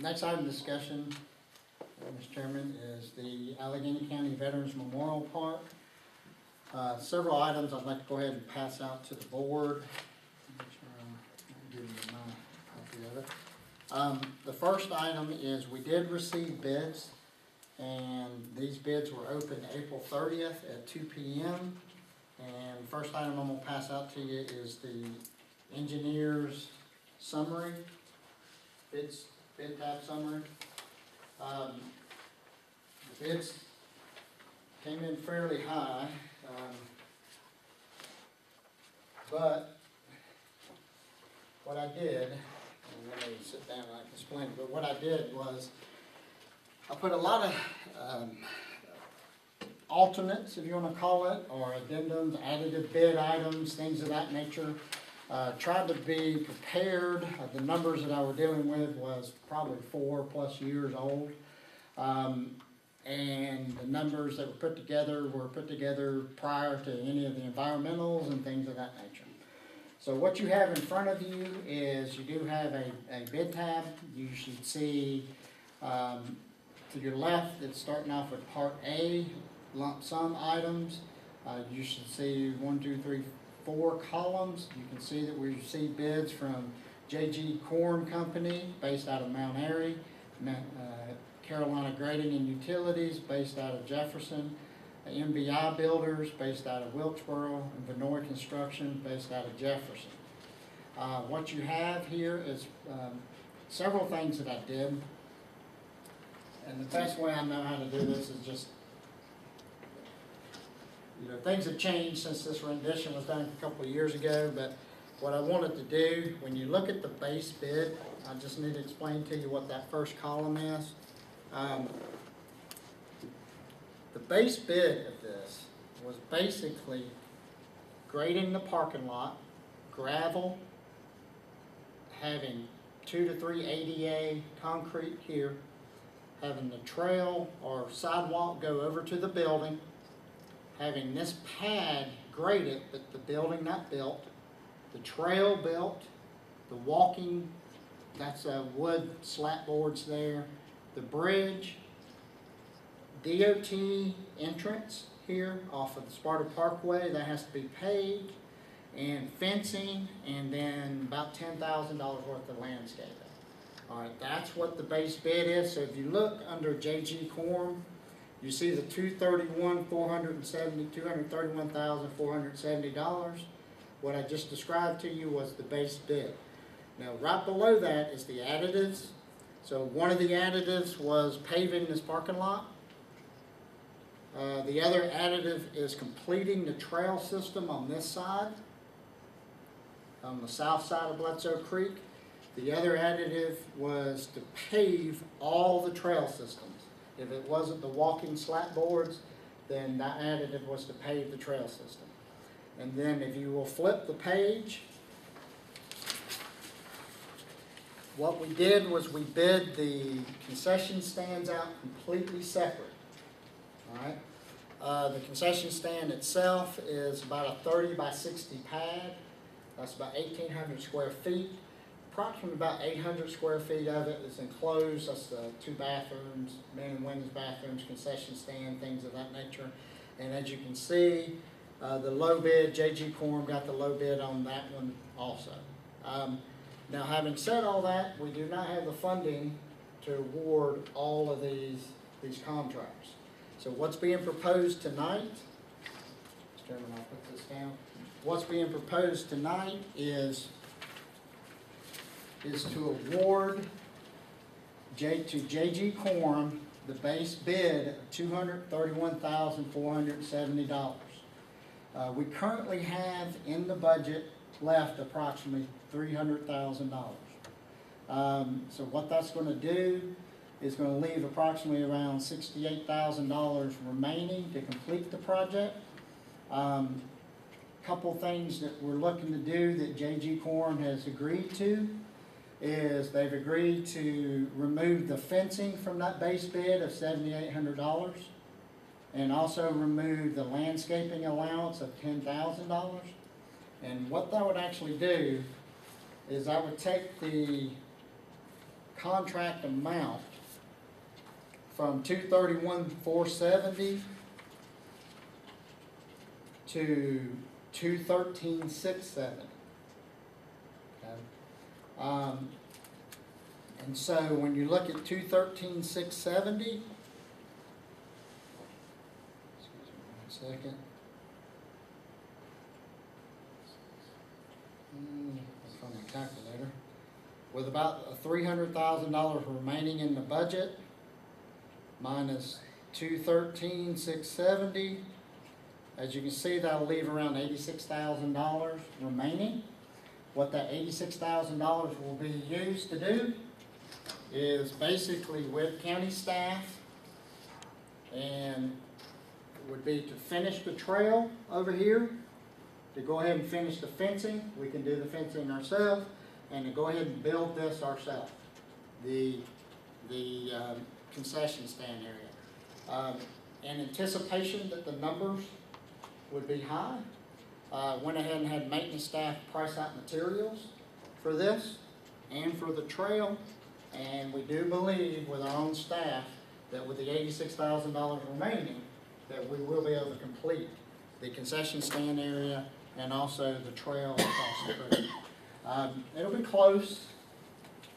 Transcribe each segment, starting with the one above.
Next item of discussion, Mr. Chairman, is the Alleghany County Veterans Memorial Park. Several items I'd like to go ahead and pass out to the board. Make sure I'm giving you my copy of it. The first item is we did receive bids, and these bids were opened April 30th at 2 p.m. And the first item I'm going to pass out to you is the engineer's summary, bid tab summary. The bids came in fairly high, but what I did, and let me sit down and I can explain it, but what I did was I put a lot of alternates, if you want to call it, or addendums, additive bid items, things of that nature. Tried to be prepared. The numbers that I were dealing with was probably 4+ years old. And the numbers that were put together prior to any of the environmentals and things of that nature. So what you have in front of you is you do have a bid tab. You should see to your left, it's starting off with Part A, lump sum items. You should see 1, 2, 3, 4 columns. You can see that we received bids from J.G. Corn Company, based out of Mount Airy, Carolina Grading and Utilities, based out of Jefferson, MBI Builders, based out of Wilkesboro, and Venoy Construction, based out of Jefferson. What you have here is several things that I did, and the best way I know how to do this is just, things have changed since this rendition was done a couple of years ago, but what I wanted to do, when you look at the base bid, I just need to explain to you what that first column is. The base bid of this was basically grading the parking lot, gravel, having 2 to 3 ADA concrete here, having the trail or sidewalk go over to the building, having this pad graded, but the building not built, the trail built, the walking, that's wood slat boards there, the bridge, DOT entrance here off of the Sparta Parkway, that has to be paved, and fencing, and then about $10,000 worth of landscaping. All right, that's what the base bid is. So if you look under J.G. Corn, you see the $231,470. What I just described to you was the base bid. Now, right below that is the additives. So one of the additives was paving this parking lot. The other additive is completing the trail system on this side, on the south side of Bledsoe Creek. The other additive was to pave all the trail systems. If it wasn't the walking slat boards, then that additive was to pave the trail system. And then if you will flip the page, what we did was we bid the concession stands out completely separate. All right. The concession stand itself is about a 30 by 60 pad. That's about 1,800 square feet. Approximately about 800 square feet of it is enclosed. That's the 2 bathrooms, men and women's bathrooms, concession stand, things of that nature. And as you can see, the low bid, J.G. Corn got the low bid on that one also. Now, having said all that, we do not have the funding to award all of these contracts. So what's being proposed tonight, Mr. Chairman, I'll put this down. What's being proposed tonight is to award to J.G. Corn the base bid of $231,470. We currently have in the budget left approximately $300,000. So what that's going to do is going to leave approximately around $68,000 remaining to complete the project. Couple things that we're looking to do that J.G. Corn has agreed to is they've agreed to remove the fencing from that base bid of $7,800 and also remove the landscaping allowance of $10,000. And what that would actually do is I would take the contract amount from $231,470 to $213,670. Okay. And so when you look at $213,670, excuse me 1 second. From my calculator, with about $300,000 remaining in the budget, minus $213,670. As you can see, that'll leave around $86,000 remaining. What that $86,000 will be used to do is basically with county staff, and would be to finish the trail over here, to go ahead and finish the fencing. We can do the fencing ourselves, and to go ahead and build this ourselves, the concession stand area. In anticipation that the numbers would be high, went ahead and had maintenance staff price out materials for this and for the trail, and we do believe with our own staff that with the $86,000 remaining, that we will be able to complete the concession stand area and also the trail across the creek. It'll be close.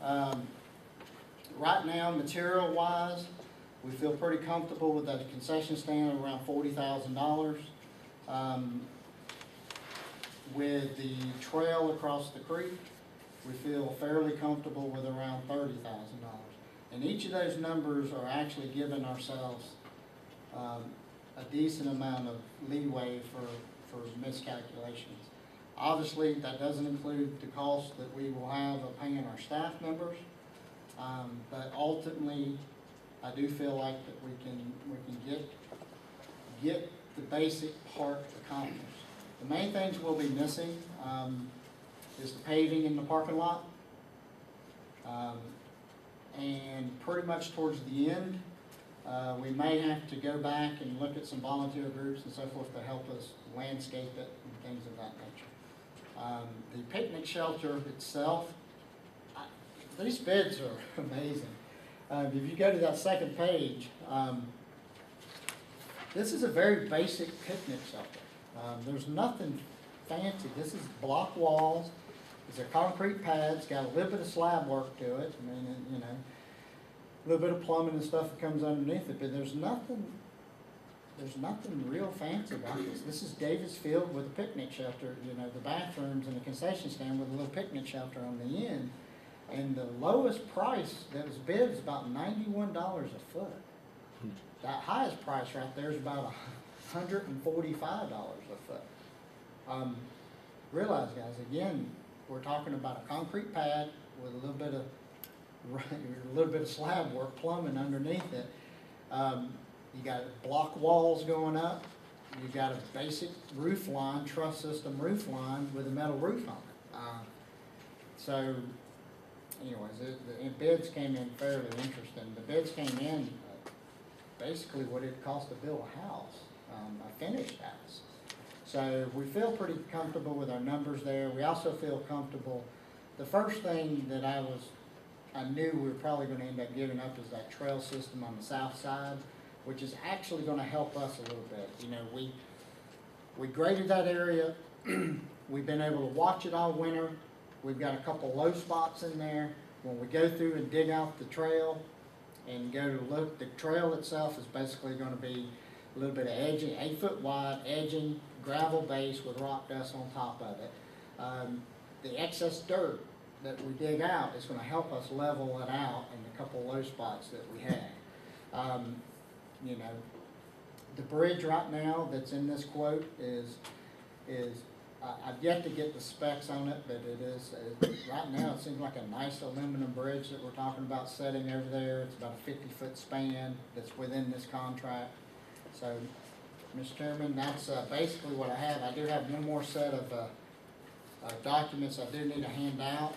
Right now, material-wise, we feel pretty comfortable with that concession stand of around $40,000. With the trail across the creek, we feel fairly comfortable with around $30,000. And each of those numbers are actually giving ourselves a decent amount of leeway for miscalculations. Obviously, that doesn't include the cost that we will have of paying our staff members, but ultimately, I do feel like that we can get the basic part accomplished. The main things we'll be missing is the paving in the parking lot, and pretty much towards the end, we may have to go back and look at some volunteer groups and so forth to help us landscape it and things of that nature. The picnic shelter itself, these bids are amazing. If you go to that second page, this is a very basic picnic shelter. There's nothing fancy. This is block walls. It's a concrete pad. It's got a little bit of slab work to it. I mean, you know, a little bit of plumbing and stuff that comes underneath it, but there's nothing real fancy about this. This is Davis Field with a picnic shelter, you know, the bathrooms and the concession stand with a little picnic shelter on the end. And the lowest price that was bid is about $91 a foot. That highest price right there is about $145 a foot. Realize, guys, again, we're talking about a concrete pad with a little bit of slab work, plumbing underneath it. You got block walls going up. You got a basic roof line, truss system roof line with a metal roof on it. So, anyways, the bids came in fairly interesting. The bids came in basically what it cost to build a house, a finished house. So we feel pretty comfortable with our numbers there. We also feel comfortable. The first thing that I knew we were probably going to end up giving up is that trail system on the south side, which is actually going to help us a little bit. You know, we graded that area. We've been able to watch it all winter. We've got a couple low spots in there. When we go through and dig out the trail and go to look, the trail itself is basically going to be a little bit of edging, 8 foot wide, edging, gravel base with rock dust on top of it. The excess dirt that we dig out is going to help us level it out in a couple low spots that we have. You know, the bridge right now that's in this quote is I've yet to get the specs on it, but right now it seems like a nice aluminum bridge that we're talking about setting over there. It's about a 50-foot span that's within this contract. So, Mr. Chairman, that's basically what I have. I do have one more set of documents I do need to hand out.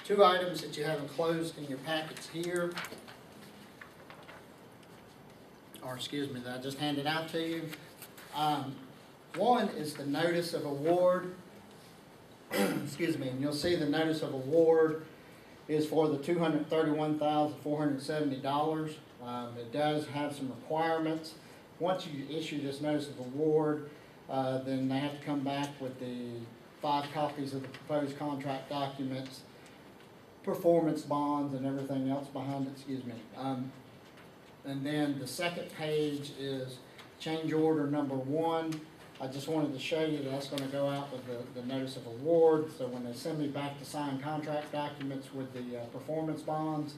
two items that you have enclosed in your packets here, or excuse me, that I just handed out to you. One is the notice of award. Excuse me, and you'll see the notice of award is for the $231,470. It does have some requirements. Once you issue this notice of award, then they have to come back with the 5 copies of the proposed contract documents, performance bonds, and everything else behind it, excuse me. And then the second page is change order number 1. I just wanted to show you that's going to go out with the notice of award, so when they send me back to sign contract documents with the performance bonds,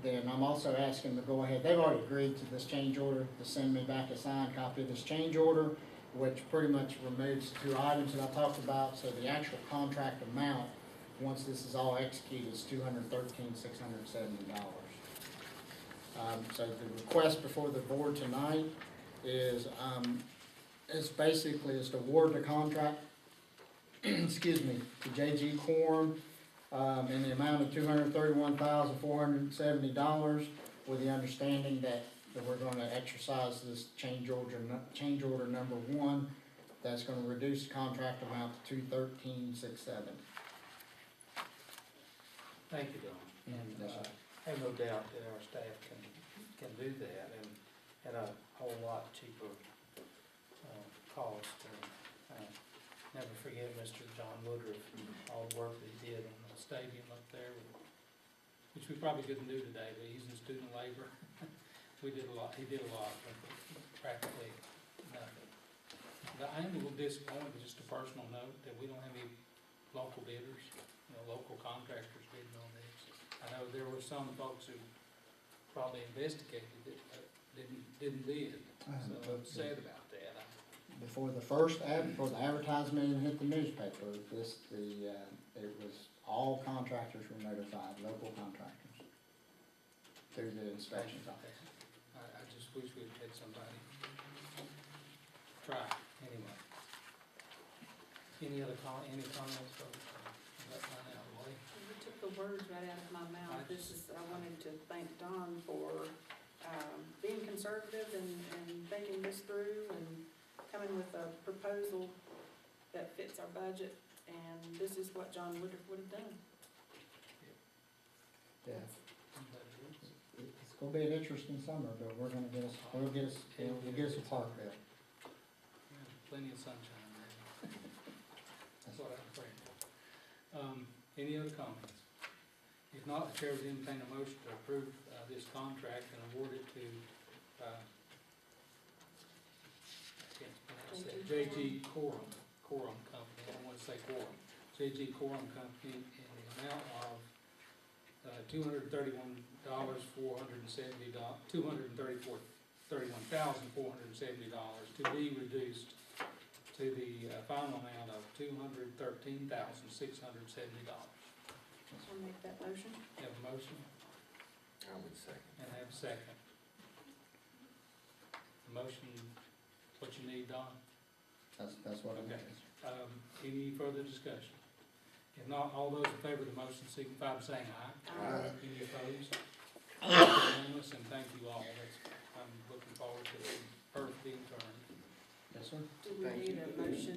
then I'm also asking to go ahead, they've already agreed to this change order, to send me back a signed copy of this change order, which pretty much removes the 2 items that I talked about, so the actual contract amount, once this is all executed, is $213,670. So the request before the board tonight is basically to award the contract, excuse me, to J.G. Quorum in the amount of $231,470, with the understanding that we're going to exercise this change order number 1. That's going to reduce the contract amount to $213,670. Thank you, Don. And Yes, sir. I have no doubt that our staff can do that and at a whole lot cheaper cost. And never forget Mr. John Woodruff and all the work that he did on the stadium up there, which we probably couldn't do today, but using student labor. He did a lot with practically nothing. I am a little disappointed, just a personal note, that we don't have any local bidders, local contractors bidding on this. I know there were some folks who probably investigated it, but didn't bid, so I'm sad about that. Before the advertisement hit the newspaper, it was all contractors were notified, local contractors, through the inspections office. I just wish we'd had somebody try, anyway. Any comments, folks? Let mine out of the way. You took the words right out of my mouth. I wanted to thank Don for being conservative and thinking this through and coming with a proposal that fits our budget, and this is what John Woodruff would have done. Yeah. It's gonna be an interesting summer, but we'll get us a park there. Plenty of sunshine there. That's what I'm praying for. Any other comments? If not, the chair would entertain a motion to approve this contract and award it to J.G. Quorum Company. I don't want to say Quorum. J.G. Quorum Company in the amount of $231,470 to be reduced to the final amount of $213,670. I'll make that motion. Have a motion? I would second. And have a second. The motion, what you need, Don? That's what it Okay. is. Any further discussion? If not, all those in favor of the motion signify by saying aye. Aye. Any opposed? Unanimous, and thank you all. I'm looking forward to the perfect turn. Yes, sir. Do we need a motion